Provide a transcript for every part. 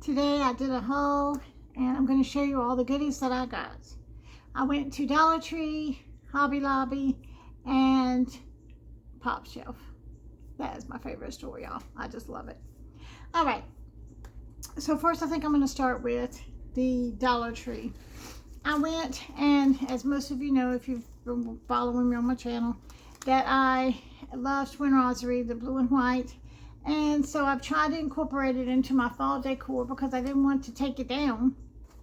Today I did a haul and I'm going to show you all the goodies that I got. I went to Dollar Tree, Hobby Lobby, and Pop Shelf. That is my favorite store, y'all. I just love it. All right. So first I think I'm going to start with the Dollar Tree. I went, and as most of you know if you've been following me on my channel, that I love Twin Rosary, the blue and white. And so I've tried to incorporate it into my fall decor because I didn't want to take it down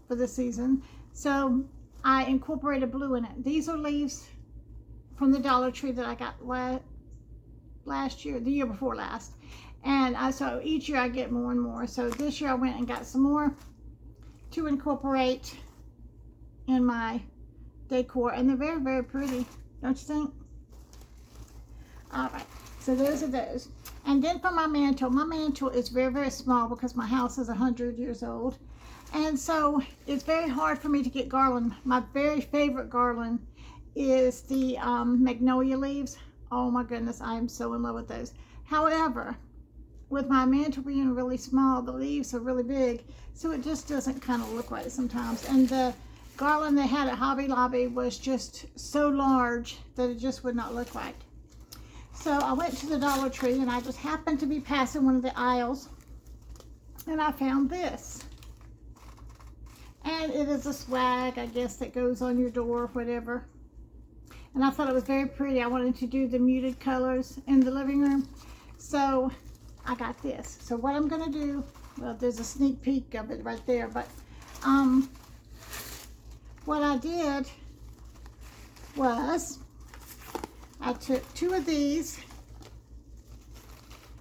for the season. So I incorporated blue in it. These are leaves from the Dollar Tree that I got last year, the year before last. And so each year I get more and more. So this year I went and got some more to incorporate in my decor. And they're very, very pretty, don't you think? All right, so those are those. And then for my mantle is very, very small because my house is 100 years old. And so it's very hard for me to get garland. My very favorite garland is the magnolia leaves. Oh my goodness, I am so in love with those. However, with my mantle being really small, the leaves are really big, so it just doesn't kind of look right sometimes. And the garland they had at Hobby Lobby was just so large that it just would not look right. So I went to the Dollar Tree and I just happened to be passing one of the aisles and I found this. And it is a swag, I guess, that goes on your door or whatever. And I thought it was very pretty. I wanted to do the muted colors in the living room. So I got this. So what I'm going to do, well, there's a sneak peek of it right there. But what I did was I took two of these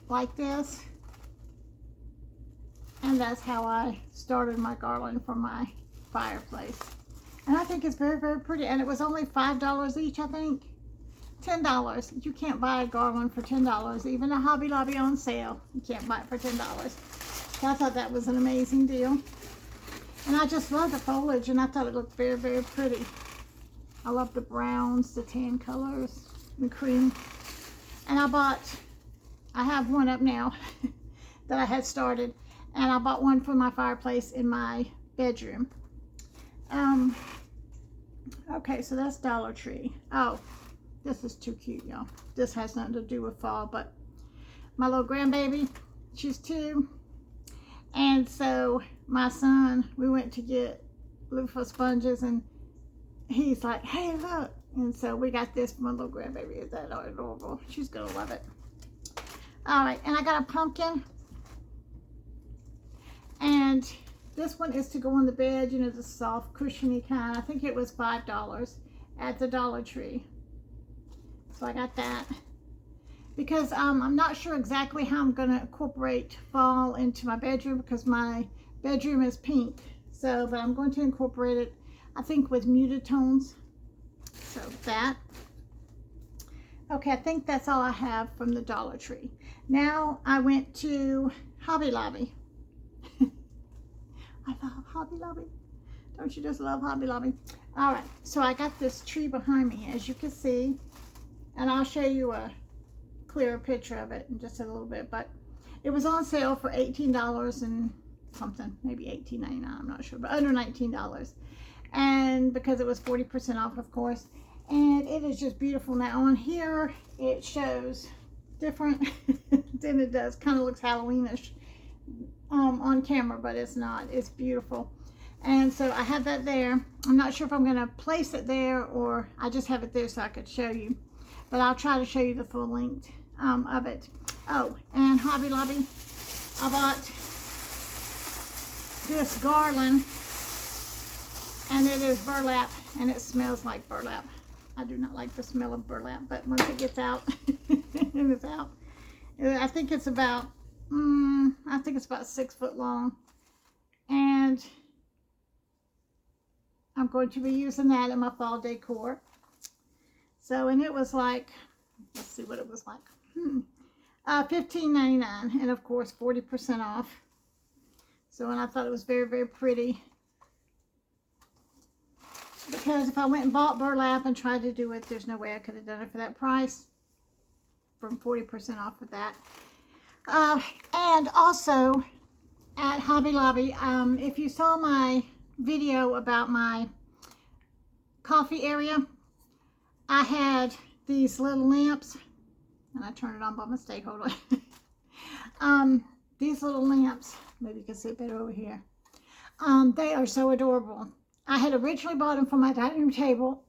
like this, and that's how I started my garland for my fireplace. And I think it's very, very pretty. And it was only $5 each, I think. $10. You can't buy a garland for $10. Even a Hobby Lobby on sale, you can't buy it for $10. So I thought that was an amazing deal. And I just love the foliage, and I thought it looked very, very pretty. I love the browns, the tan colors, the cream. And I have one up now that I had started, and I bought one for my fireplace in my bedroom. Okay, so that's Dollar Tree. Oh, this is too cute, y'all. This has nothing to do with fall, but my little grandbaby, she's 2, and so my son, we went to look for sponges, and he's like, hey, look. And so we got this for my little grandbaby. Is that adorable? She's gonna love it. All right, and I got a pumpkin. And this one is to go on the bed, you know, the soft, cushiony kind. I think it was $5 at the Dollar Tree. So I got that. Because I'm not sure exactly how I'm gonna incorporate fall into my bedroom because my bedroom is pink. So, but I'm going to incorporate it, I think, with muted tones. So that. Okay, I think that's all I have from the Dollar Tree. Now I went to Hobby Lobby. I love Hobby Lobby. Don't you just love Hobby Lobby? All right, so I got this tree behind me, as you can see, and I'll show you a clearer picture of it in just a little bit. But it was on sale for $18 and something, maybe $18.99. I'm not sure, but under $19. And because it was 40% off, of course. And it is just beautiful. Now on here it shows different than it does. Kind of looks Halloweenish on camera, but it's not. It's beautiful. And so I have that there. I'm not sure if I'm going to place it there or I just have it there so I could show you. But I'll try to show you the full length of it. Oh, and Hobby Lobby, I bought this garland, and it is burlap, and it smells like burlap. I do not like the smell of burlap, but once it gets out, and it's out, I think it's about 6 foot long, and I'm going to be using that in my fall decor. So, and it was like, let's see what it was like, $15.99, and of course 40% off. So, and I thought it was very, very pretty. Because if I went and bought burlap and tried to do it, there's no way I could have done it for that price. From 40% off of that. And also, at Hobby Lobby. If you saw my video about my coffee area, I had these little lamps, and I turned it on by mistake. Hold on. These little lamps, maybe you can see it better over here. They are so adorable. I had originally bought them for my dining room table.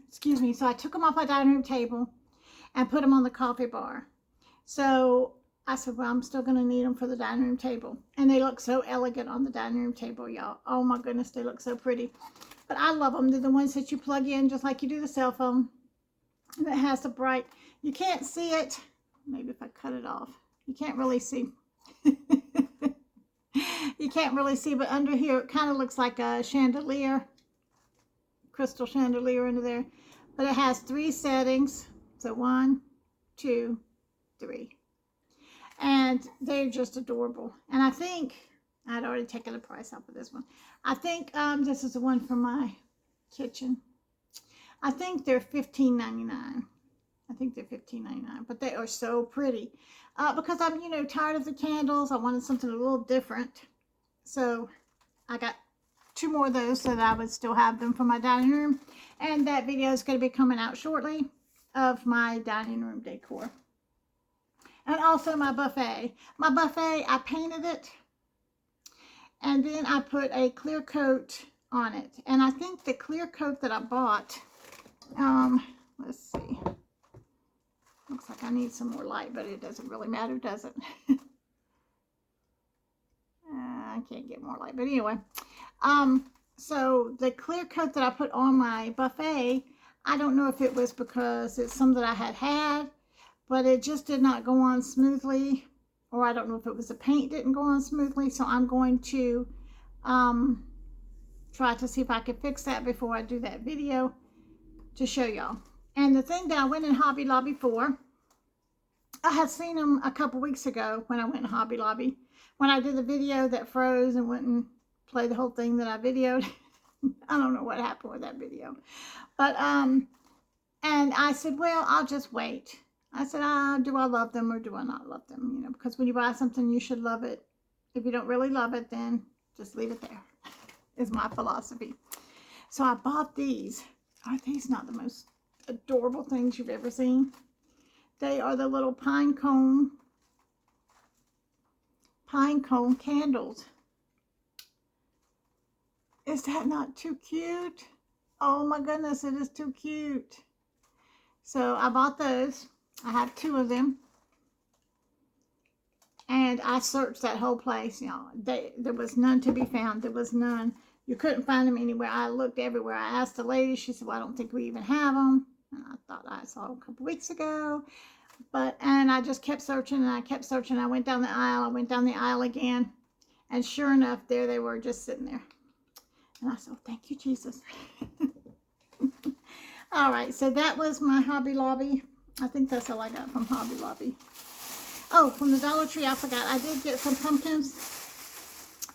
Excuse me. So I took them off my dining room table and put them on the coffee bar. So I said, well, I'm still going to need them for the dining room table. And they look so elegant on the dining room table, y'all. Oh my goodness, they look so pretty. But I love them. They're the ones that you plug in just like you do the cell phone. And it has the bright, you can't see it. Maybe if I cut it off. You can't really see. You can't really see, but under here it kind of looks like a chandelier, crystal chandelier under there. But it has 3 settings. So 1, 2, 3. And they're just adorable. And I think I'd already taken the price off of this one. I think this is the one for my kitchen. I think they're $15.99. I think they're $15.99, but they are so pretty. Because I'm, tired of the candles. I wanted something a little different. So I got 2 more of those so that I would still have them for my dining room. And that video is going to be coming out shortly of my dining room decor. And also my buffet. My buffet, I painted it. And then I put a clear coat on it. And I think the clear coat that I bought, let's see. Looks like I need some more light, but it doesn't really matter, does it? I can't get more light, but anyway. So the clear coat that I put on my buffet, I don't know if it was because it's some that I had, but it just did not go on smoothly, or I don't know if it was the paint didn't go on smoothly. So I'm going to try to see if I can fix that before I do that video to show y'all. And the thing that I went in Hobby Lobby for, I had seen them a couple weeks ago when I went in Hobby Lobby. When I did the video that froze and went and played the whole thing that I videoed. I don't know what happened with that video. But, and I said, well, I'll just wait. I said, do I love them or do I not love them? Because when you buy something, you should love it. If you don't really love it, then just leave it there, is my philosophy. So I bought these. Are these not the most adorable things you've ever seen? They are the little pine cone candles. Is that not too cute? Oh my goodness, it is too cute. So I bought those. I have 2 of them. And I searched that whole place, there was none to be found. There was none. You couldn't find them anywhere. I looked everywhere. I asked the lady. She said, well, I don't think we even have them. And I thought I saw them a couple weeks ago. And I just kept searching and I kept searching. I went down the aisle. I went down the aisle again. And sure enough, there they were just sitting there. And I said, oh, thank you, Jesus. All right, so that was my Hobby Lobby. I think that's all I got from Hobby Lobby. Oh, from the Dollar Tree, I forgot. I did get some pumpkins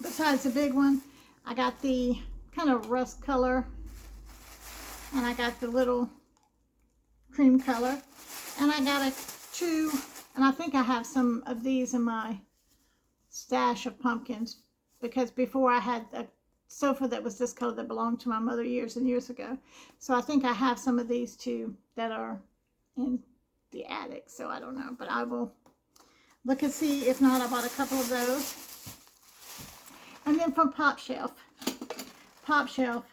besides the big one. I got the kind of rust color. And I got the little cream color. And I got 2, and I think I have some of these in my stash of pumpkins. Because before I had a sofa that was this color that belonged to my mother years and years ago. So I think I have some of these too that are in the attic. So I don't know, but I will look and see. If not, I bought a couple of those. And then from Pop Shelf. Pop Shelf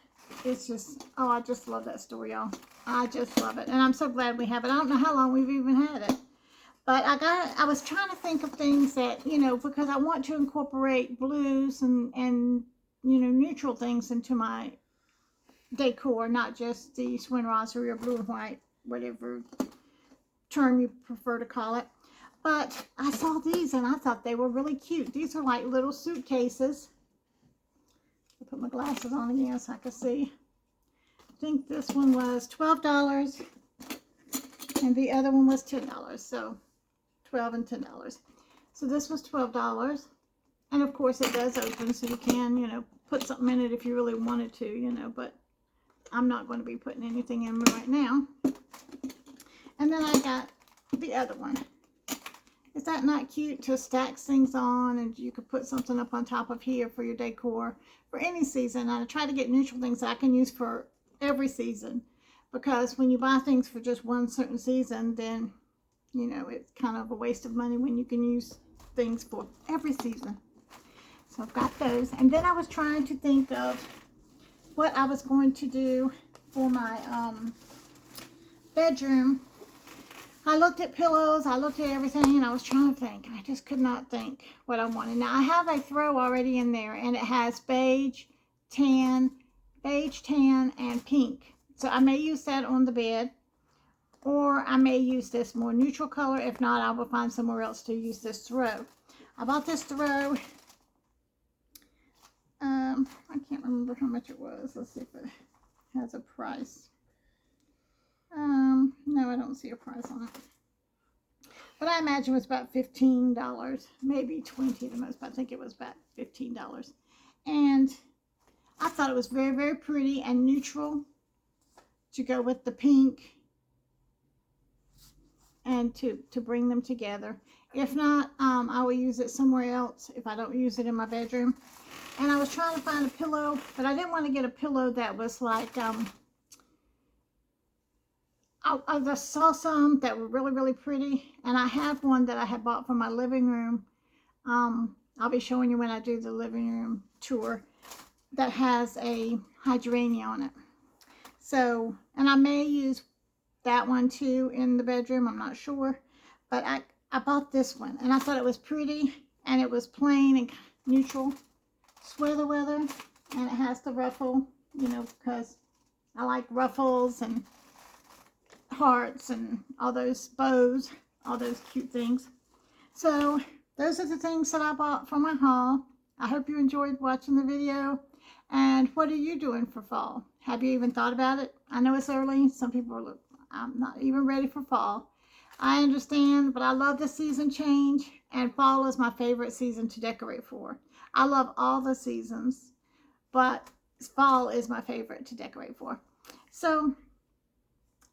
is just, oh, I just love that store, y'all. I just love it. And I'm so glad we have it. I don't know how long we've even had it. But I was trying to think of things that, because I want to incorporate blues and neutral things into my decor, not just the Swin Rosary or blue and white, whatever term you prefer to call it. But I saw these and I thought they were really cute. These are like little suitcases. I'll put my glasses on again so I can see. I think this one was $12 and the other one was $10. So $12 and $10. So this was $12. And of course it does open so you can, put something in it if you really wanted to, but I'm not going to be putting anything in right now. And then I got the other one. Is that not cute to stack things on, and you could put something up on top of here for your decor for any season? I try to get neutral things that I can use for every season, because when you buy things for just one certain season, then, you know, it's kind of a waste of money when you can use things for every season. So I've got those. And then I was trying to think of what I was going to do for my bedroom. I looked at pillows, I looked at everything, and I was trying to think. I just could not think what I wanted. Now, I have a throw already in there, and it has beige, tan, and pink. So I may use that on the bed, or I may use this more neutral color. If not, I will find somewhere else to use this throw. I bought this throw. I can't remember how much it was. Let's see if it has a price. No, I don't see a price on it. But I imagine it was about $15, maybe $20 the most, but I think it was about $15. And I thought it was very, very pretty and neutral to go with the pink and to bring them together. If not, I will use it somewhere else if I don't use it in my bedroom. And I was trying to find a pillow, but I didn't want to get a pillow that was like, I just saw some that were really, really pretty, and I have one that I had bought for my living room. I'll be showing you when I do the living room tour, that has a hydrangea on it. So, and I may use that one too in the bedroom, I'm not sure, but I bought this one, and I thought it was pretty, and it was plain and neutral sweater weather, and it has the ruffle, you know, because I like ruffles and hearts and all those bows, all those cute things. So those are the things that I bought for my haul. I hope you enjoyed watching the video. And what are you doing for fall? Have you even thought about it? I know it's early. Some people are, I'm not even ready for fall. I understand, but I love the season change, and fall is my favorite season to decorate for. I love all the seasons, but fall is my favorite to decorate for. So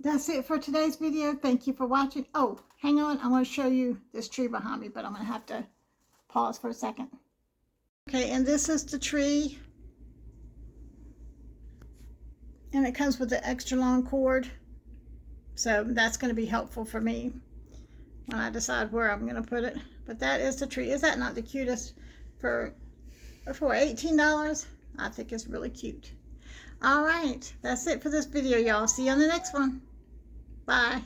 that's it for today's video. Thank you for watching. Oh, hang on. I want to show you this tree behind me, but I'm going to have to pause for a second. Okay, and this is the tree. And it comes with the extra long cord. So that's going to be helpful for me when I decide where I'm going to put it. But that is the tree. Is that not the cutest? For $18, I think it's really cute. All right, that's it for this video, y'all. See you on the next one. Bye.